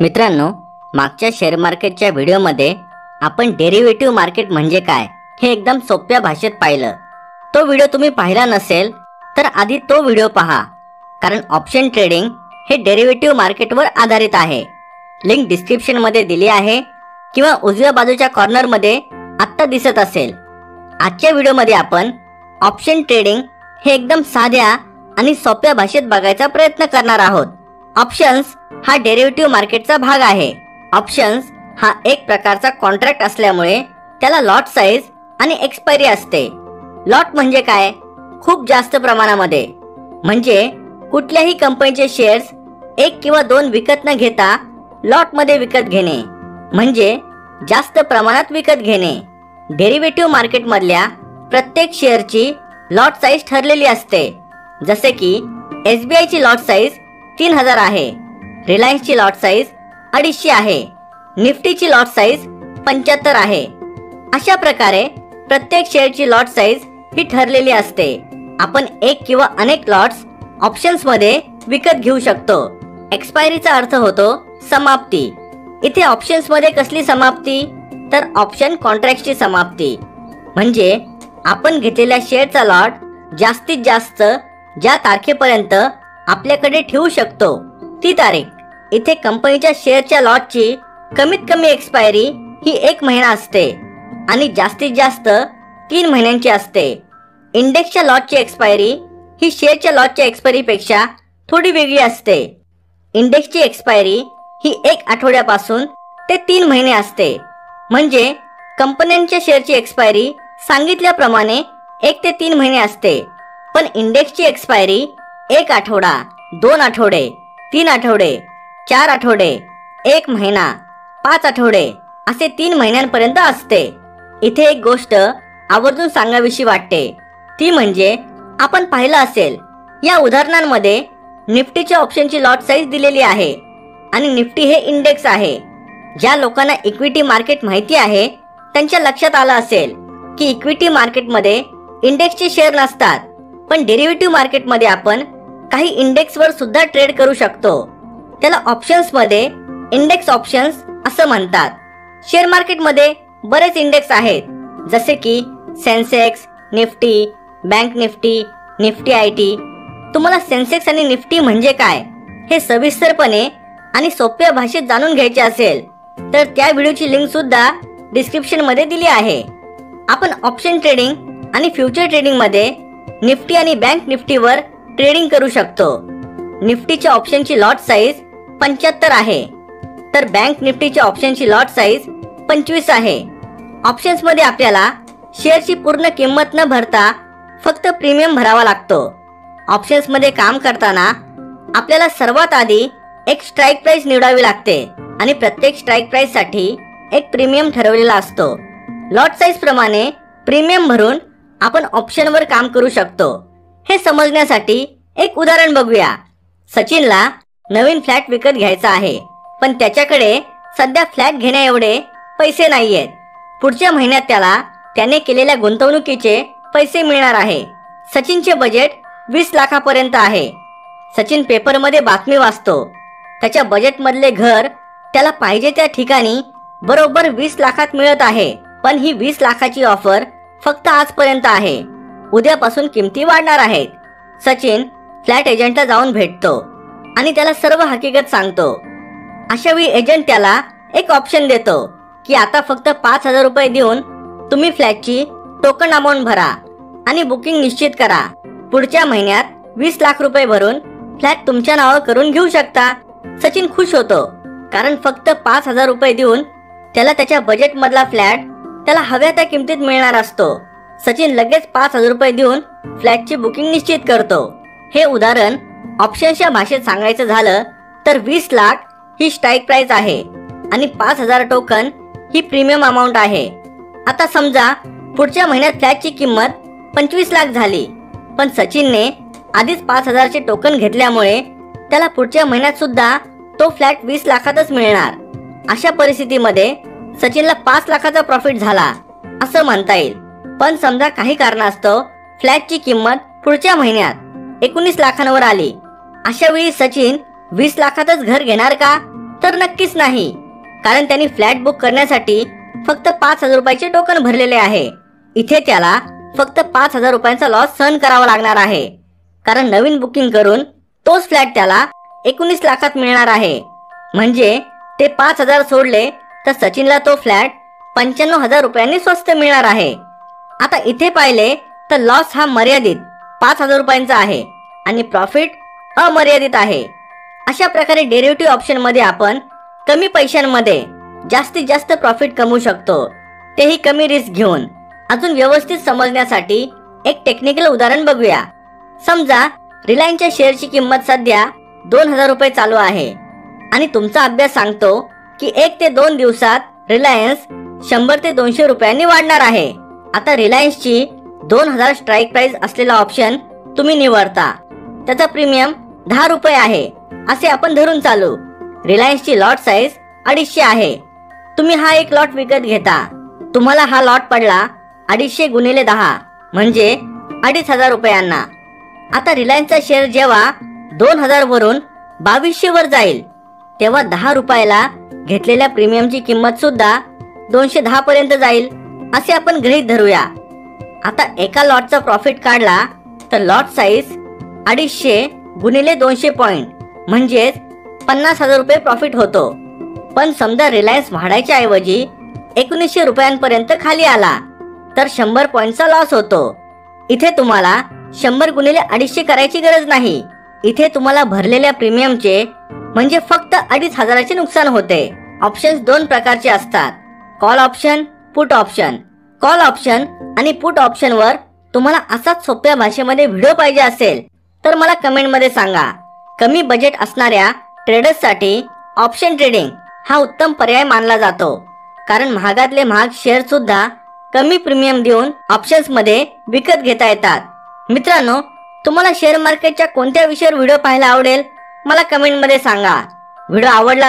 मित्रांनो, मागच्या शेअर मार्केटच्या व्हिडिओमध्ये आपण डेरिव्हेटिव्ह मार्केट म्हणजे काय हे एकदम सोप्या भाषेत पाहिलं। तो व्हिडिओ तुम्ही पाहिला नसेल तर आधी तो व्हिडिओ पहा, कारण ऑप्शन ट्रेडिंग हे डेरिव्हेटिव्ह मार्केटवर आधारित आहे। लिंक डिस्क्रिप्शन मध्ये दिली आहे किंवा उजव्या बाजूच्या कॉर्नर मध्ये आत्ता दिसत असेल। आजच्या व्हिडिओमध्ये आपण ऑप्शन ट्रेडिंग हे एकदम साध्या आणि सोप्या भाषेत बघायचा प्रयत्न करणार आहोत। ऑप्शन्स हा डेरिव्हेटिव्ह मार्केटचा भाग आहे। ऑप्शन्स हा एक प्रकारचा कॉन्ट्रॅक्ट असल्यामुळे त्याला लॉट साइज आणि एक्सपायरी असते। लॉट म्हणजे काय? खूप जास्त प्रमाणामध्ये, म्हणजे कुठल्याही कंपनीचे शेअर्स एक किंवा दोन विकत न घेता लॉट मध्ये विकत घेणे, म्हणजे जास्त प्रमाणात विकत घेणे। डेरिव्हेटिव्ह मार्केट मधल्या प्रत्येक शेअरची लॉट साइज ठरलेली असते। जसे की SBI ची लॉट साइज 3000 आहे, रिलायन्स ची लॉट साइज 250 आहे, निफ्टी ची लॉट साइज 75 आहे। अशा प्रकारे प्रत्येक शेअरची लॉट साइज ही ठरलेली असते। आपण एक किंवा अनेक लॉट्स ऑप्शन्स मध्ये विकत घेऊ शकतो। एक्सपायरीचा अर्थ होतो समाप्ती। इथे ऑप्शन्स मध्ये कसली समाप्ती? तर ऑप्शन कॉन्ट्रॅक्टची समाप्ती, म्हणजे आपण घेतलेल्या शेअरचा लॉट जास्तीत जास्त ज्या तारखेपर्यंत आपल्याकडे ठेवू शकतो ती तारीख। इथे कंपनीच्या शेअरच्या लॉटची कमीत कमी एक्सपायरी ही 1 महिना असते आणि जास्तीत जास्त 3 महिन्यांची असते। इंडेक्सच्या लॉटची एक्सपायरी ही शेअरच्या लॉटच्या एक्सपायरी पेक्षा थोडी वेगळी असते। इंडेक्सची एक्सपायरी ही 1 आठवड्यापासून ते 3 महिने असते, म्हणजे कंपन्यांच्या शेअरची एक्सपायरी सांगितल्याप्रमाणे 1 ते 3 महिने असते, पण इंडेक्सची एक्सपायरी 1 आठवडा, 2 आठवडे, 3 आठवडे, 4 आठवडे, 1 महिना, 5 आठवडे असे 3 महिन्यांपर्यंत असते। इथे एक गोष्ट आवर्जून सांगावीशी वाटते, ती म्हणजे आपण पाहिलं असेल या उदाहरणांमध्ये निफ्टीच्या ऑप्शनची लॉट साइज दिलेली आहे आणि निफ्टी हे इंडेक्स आहे। ज्या लोकांना इक्विटी मार्केट माहिती आहे त्यांच्या लक्षात आलं असेल की इक्विटी मार्केटमध्ये इंडेक्सचे शेअर नसतात, पण डेरिव्हेटिव्ह मार्केटमध्ये आपण काही इंडेक्सवर सुद्धा ट्रेड करू शकतो। त्याला ऑप्शन्स मध्ये इंडेक्स ऑप्शन्स असं म्हणतात। शेअर मार्केटमध्ये बरेच इंडेक्स आहेत, जसे की Sensex, Nifty, bank Nifty, Nifty IT। तुम्हाला सेन्सेक्स आणि निफ्टी म्हणजे काय हे सविस्तरपणे आणि सोप्या भाषेत जाणून घ्यायचे असेल तर त्या व्हिडिओची लिंक सुद्धा डिस्क्रिप्शन मध्ये दिली आहे। आपण ऑप्शन ट्रेडिंग आणि फ्युचर ट्रेडिंग मध्ये निफ्टी आणि बँक निफ्टीवर ट्रेडिंग करू शकतो। निफ्टीच्या ऑप्शनची लॉट साइज 75 आहे, तर बँक निफ्टीच्या ऑप्शनची लॉट साइज 25 आहे। ऑप्शन्स मध्ये आपल्याला शेअरची पूर्ण किंमत न भरता फक्त प्रीमियम भरावा लागतो। ऑप्शन्स मध्ये काम करताना आपल्याला सर्वात आधी एक स्ट्राइक प्राइस निवडावी लागते आणि प्रत्येक स्ट्राइक प्राइस साठी एक प्रीमियम ठरवलेला असतो। लॉट साइज प्रमाणे प्रीमियम भरून आपण ऑप्शनवर काम करू शकतो। हे समजण्यासाठी एक उदाहरण बघूया। सचिनला नवीन फ्लॅट विकत घ्यायचा आहे, पण त्याच्याकडे सध्या फ्लॅट घेण्या एवढे पैसे नाहीयेत। पुढच्या महिन्यात त्याला त्याने केलेल्या गुंतवणुकीचे पैसे मिळणार आहे। सचिनचे बजेट 20 लाखापर्यंत आहे। सचिन पेपरमध्ये बातमी वाचतो, त्याच्या बजेट मधले घर त्याला पाहिजे त्या ठिकाणी बरोबर 20 लाखात मिळत आहे, पण ही 20 लाखाची ऑफर फक्त आजपर्यंत आहे। उद्यापासून किमती वाढणार आहेत। सचिन फ्लॅट एजंटला जाऊन भेटतो आणि त्याला सर्व हकीकत सांगतो। अशा वेळी एजंट त्याला एक ऑप्शन देतो की आता फक्त 5000 रुपये देऊन तुम्ही फ्लॅटची टोकन अमाउंट भरा आणि बुकिंग निश्चित करा। पुढच्या महिन्यात 20 लाख रुपये भरून फ्लॅट तुमच्या नावावर करून घेऊ शकता। सचिन खुश होतो, कारण फक्त 5000 रुपये देऊन त्याला त्याच्या बजेट मधला फ्लॅट त्याला हव्या त्या किमतीत मिळणार असतो। सचिन लगेच 5000 रुपये देऊन फ्लॅटची बुकिंग निश्चित करतो। हे उदाहरण ऑप्शनच्या भाषेत सांगायचं झालं तर 20 लाख ही स्ट्राइक प्राइस आहे आणि 5000 टोकन ही प्रीमियम अमाउंट आहे। आता समजा पुढच्या महिन्यात फ्लॅटची किंमत 25 लाख झाली, पण सचिनने आधीच 5000 चे टोकन घेतल्यामुळे त्याला पुढच्या महिन्यात सुद्धा तो फ्लॅट 20 लाखातच मिळणार। अशा परिस्थितीमध्ये सचिनला 5 लाखाचा प्रॉफिट झाला असं म्हणता येईल। पण समजा काही कारणास्तव फ्लॅटची किंमत पुढच्या महिन्यात 19 लाखांवर आली, अशा वेळी सचिन 20 लाखातच घर घेणार का तर नक्कीच नाही, कारण त्यांनी फ्लॅट बुक करण्यासाठी फक्त 5,000 रुपयाचे टोकन भरलेले आहे. इथे त्याला फक्त 5,000 रुपयांचा लॉस सहन करावा लागणार आहे, कारण नवीन बुकिंग करून तोच फ्लॅट त्याला 19 लाखात मिळणार आहे. म्हणजे ते 5,000 सोडले तर सचिनला तो फ्लॅट 95,000 रुपयांनी स्वस्त मिळणार आहे. आता इथे पाहिले तर लॉस हा मर्यादित 5,000 रुपयांचा आहे आणि प्रॉफिट अमर्यादित आहे. अशा प्रकारे डेरिव्हेटिव्ह ऑप्शन मध्ये आपण कमी पैशांमध्ये जास्तीत जास्त प्रॉफिट कमवू शकतो, तेही कमी रिस्क घेऊन. अजून व्यवस्थित समजण्यासाठी एक टेक्निकल उदाहरण बघूया. समजा रिलायन्सच्या शेअरची किंमत सध्या 2,000 रुपये चालू आहे आणि तुमचा अभ्यास सांगतो की 1 ते 2 दिवसात रिलायन्स 100 ते 200 रुपयांनी वाढणार आहे. आता रिलायन्सची 2,000 स्ट्राईक प्राइस असलेला ऑप्शन तुम्ही निवडता. त्याचा प्रीमियम 10 रुपये आहे असे आपण धरून चालू. रिलायन्सची लॉट साईज 250 आहे. तुम्ही हा एक लॉट विकत घेता. तुम्हाला हा लॉट पडला 250 गुणिले 10 म्हणजे 2,500 रुपयांना. आता रिलायन्सचा शेअर जेव्हा 2,000 वरून 2,200 वर जाईल तेव्हा 10 रुपयाला घेतलेल्या प्रीमियमची किंमत सुद्धा 210 पर्यंत जाईल असे आपण गृहीत धरूया. आता एका लॉटचा प्रॉफिट काढला तर लॉट साईज 250 गुणिले 200 पॉइंट म्हणजेच 50,000 रुपये प्रॉफिट होतो. पण समजा रिलायन्स वाढायच्या ऐवजी 1900 रुपयांपर्यंत खाली आला तर 100 पॉइंटचा लॉस होतो. इथे तुम्हाला 100 गुणिले 250 करायची गरज नाही. इथे तुम्हाला भरलेल्या प्रीमियमचे म्हणजे फक्त 2,500चे नुकसान होते. ऑप्शन्स 2 प्रकारचे असतात, call option, put option. Call option आणि पुट ऑप्शन वर तुम्हाला असाच सोप्या भाषेमध्ये व्हिडिओ पाहिजे असेल तर मला कमेंट मध्ये सांगा. कमी बजेट असणाऱ्या ट्रेडर्ससाठी ऑप्शन ट्रेडिंग हा उत्तम पर्याय मानला जातो, कारण महागातले महाग शेअर सुद्धा कमी प्रीमियम देऊन ऑप्शन्स मध्ये विकत घेता येतात. मित्रांनो, तुम्हाला शेअर मार्केटच्या कोणत्या विषयावर व्हिडिओ पाहायला आवडेल मला कमेंट मध्ये सांगा. व्हिडिओ आवडला